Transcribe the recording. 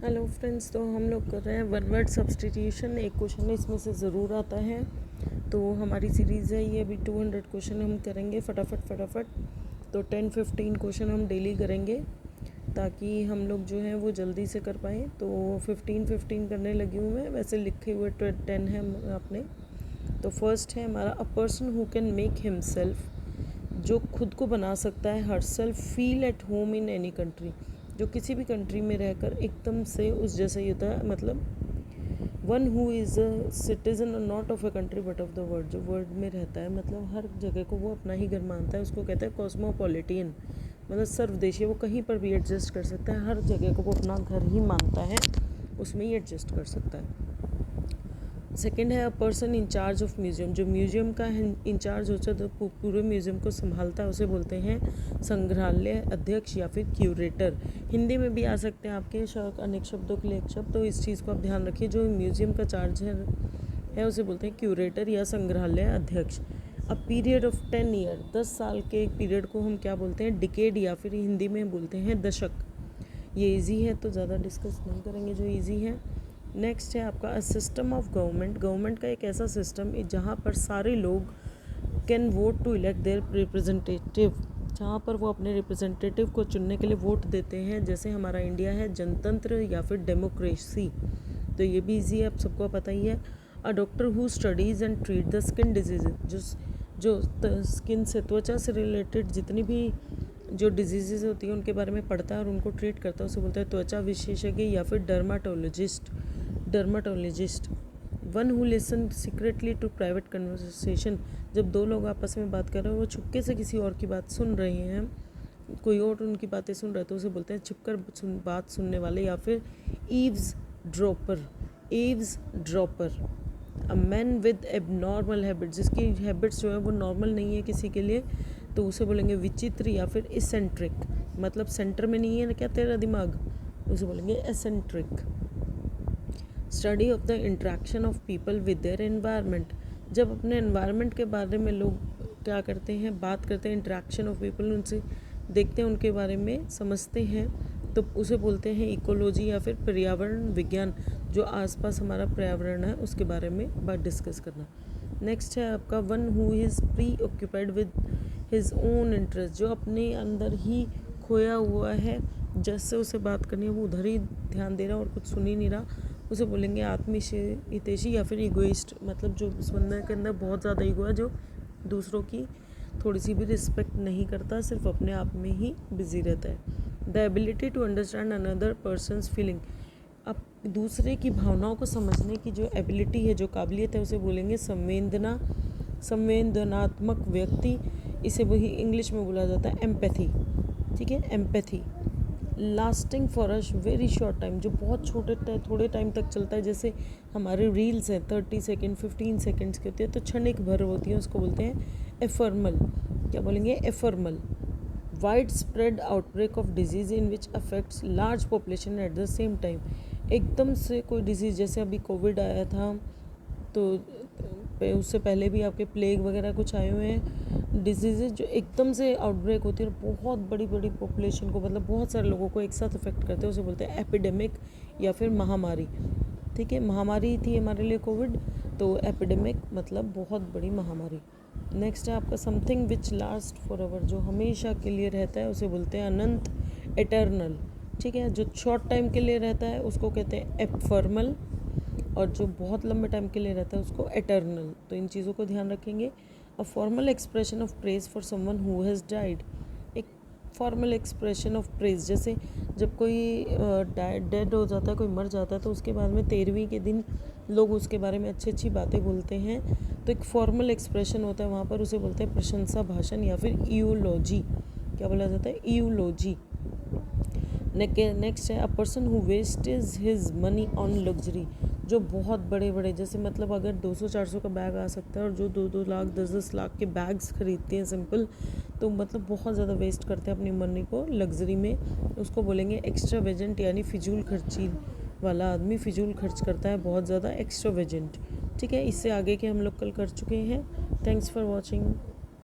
Hello friends, तो हम लोग कर रहे हैं वन वर्ड सब्स्टिट्यूशन। एक क्वेश्चन इसमें से ज़रूर आता है। तो हमारी सीरीज़ है ये, अभी 200 क्वेश्चन हम करेंगे फटाफट। तो 10-15 क्वेश्चन हम डेली करेंगे ताकि हम लोग जो है वो जल्दी से कर पाएँ। तो 15 करने लगी हूँ मैं, वैसे लिखे हुए 10 है आपने। तो फर्स्ट है हमारा, a person who can make himself, जो खुद को बना सकता है, her self feel at home in any country, जो किसी भी कंट्री में रहकर एकदम से उस जैसा ही होता है। मतलब one who is a citizen not of a country but of the world, जो वर्ल्ड में रहता है, मतलब हर जगह को वो अपना ही घर मानता है, उसको कहते हैं कॉस्मोपॉलिटियन, मतलब सर्वदेशीय। वो कहीं पर भी एडजस्ट कर सकता है, हर जगह को वो अपना घर ही मानता है, उसमें ही एडजस्ट कर सकता है। सेकेंड है, a person in charge of museum, जो म्यूजियम का इंचार्ज होता है, तो पूरे म्यूजियम को संभालता है, उसे बोलते हैं संग्रहालय अध्यक्ष या फिर क्यूरेटर। हिंदी में भी आ सकते हैं आपके अनेक शब्दों के लिए एक शब्द, तो इस चीज़ को आप ध्यान रखिए। जो म्यूजियम का चार्ज है उसे बोलते हैं क्यूरेटर या संग्रहालय अध्यक्ष। अ पीरियड ऑफ 10 ईयर, 10 साल के एक पीरियड को हम क्या बोलते हैं, डिकेड, या फिर हिंदी में बोलते हैं दशक। ये इजी है तो ज़्यादा डिस्कस नहीं करेंगे जो इजी है। नेक्स्ट है आपका, a system of government, government का एक ऐसा सिस्टम जहाँ पर सारे लोग can vote to elect their representative, जहाँ पर वो अपने रिप्रेजेंटेटिव को चुनने के लिए वोट देते हैं। जैसे हमारा इंडिया है जनतंत्र या फिर डेमोक्रेसी, तो ये भी इजी है, आप सबको पता ही है। A doctor who studies and treat the skin disease, जो स्किन से, त्वचा से रिलेटेड जितनी भी जो डिजीज़ होती है उनके बारे में पढ़ता है और उनको ट्रीट करता है, उसे बोलता है त्वचा विशेषज्ञ या फिर dermatologist. One who listen secretly to private conversation, जब दो लोग आपस में बात कर रहे हैं, वो छुपके से किसी और की बात सुन रहे हैं, कोई और उनकी बातें सुन रहा है, तो उसे बोलते हैं छुपकर बात सुनने वाले या फिर eaves dropper. A man with abnormal habits, जिसकी हैबिट्स जो है वो नॉर्मल नहीं है किसी के लिए, तो उसे बोलेंगे विचित्र या फिर इसेंट्रिक, मतलब सेंटर में नहीं है ना क्या तेरा दिमाग, उसे बोलेंगे eccentric. Study of the interaction of people with their environment, जब अपने एनवायरनमेंट के बारे में लोग क्या करते हैं, बात करते हैं, इंट्रैक्शन ऑफ पीपल, उनसे देखते हैं, उनके बारे में समझते हैं, तो उसे बोलते हैं इकोलॉजी या फिर पर्यावरण विज्ञान, जो आसपास हमारा पर्यावरण है उसके बारे में बात डिस्कस करना। नेक्स्ट है आपका, one who is pre occupied with his own interest, जो अपने अंदर ही खोया हुआ है, जैसे उसे बात करनी है वो उधर ही ध्यान दे रहा है और कुछ सुन ही नहीं रहा, उसे बोलेंगे आत्महितैषी या फिर इगोइस्ट, मतलब जो उस बंदे के अंदर बहुत ज़्यादा ईगो है, जो दूसरों की थोड़ी सी भी रिस्पेक्ट नहीं करता, सिर्फ अपने आप में ही बिजी रहता है। The ability to understand another person's feeling, अब दूसरे की भावनाओं को समझने की जो एबिलिटी है, जो काबिलियत है, उसे बोलेंगे संवेदनात्मक व्यक्ति, इसे वही इंग्लिश में बोला जाता है एम्पैथी। ठीक है, empathy. Lasting for a very short time, जो बहुत थोड़े टाइम तक चलता है, जैसे हमारे रील्स हैं 30 सेकेंड 15 सेकेंड्स की होती है, तो क्षणिक भर होती है, उसको बोलते हैं एफर्मल। क्या बोलेंगे, एफर्मल। Wide spread outbreak of disease in which affects large population at the same time, एकदम से कोई डिजीज़, जैसे अभी कोविड आया था, तो उससे पहले भी आपके प्लेग वगैरह कुछ आए हुए हैं डिजीज़, जो एकदम से आउटब्रेक होती है और बहुत बड़ी पॉपुलेशन को, मतलब बहुत सारे लोगों को एक साथ अफेक्ट करते हैं, उसे बोलते हैं एपिडेमिक या फिर महामारी। ठीक है, महामारी थी हमारे लिए कोविड, तो एपिडेमिक मतलब बहुत बड़ी महामारी। नेक्स्ट है आपका, something which last for ever, जो हमेशा के लिए रहता है, उसे बोलते हैं अनंत, एटर्नल। ठीक है, जो शॉर्ट टाइम के लिए रहता है उसको कहते हैं एफर्मल, और जो बहुत लंबे टाइम के लिए रहता है उसको एटर्नल। तो इन चीज़ों को ध्यान रखेंगे। A formal expression of praise for someone who has died, एक फॉर्मल एक्सप्रेशन ऑफ प्रेज, जैसे जब कोई डेड हो जाता है, कोई मर जाता है, तो उसके बाद में 13वीं के दिन लोग उसके बारे में अच्छी अच्छी बातें बोलते हैं, तो एक फॉर्मल एक्सप्रेशन होता है वहाँ पर, उसे बोलते हैं प्रशंसा भाषण या फिर ईयूलॉजी। क्या बोला जाता है, ईयूलॉजी। नेक्स्ट है, a person who wastage his money on luxury, जो बहुत बड़े जैसे मतलब अगर 200-400 का बैग आ सकता है, और जो 2-2 लाख 10-10 लाख के बैग्स खरीदते हैं सिंपल, तो मतलब बहुत ज़्यादा वेस्ट करते हैं अपनी मनी को लग्जरी में, उसको बोलेंगे एक्स्ट्रा वेजेंट, यानी फिजूल खर्ची वाला आदमी फिजूल खर्च करता है बहुत ज़्यादा, एक्स्ट्रा वेजेंट। ठीक है, इससे आगे के हम लोग कल कर चुके हैं। Thanks for watching.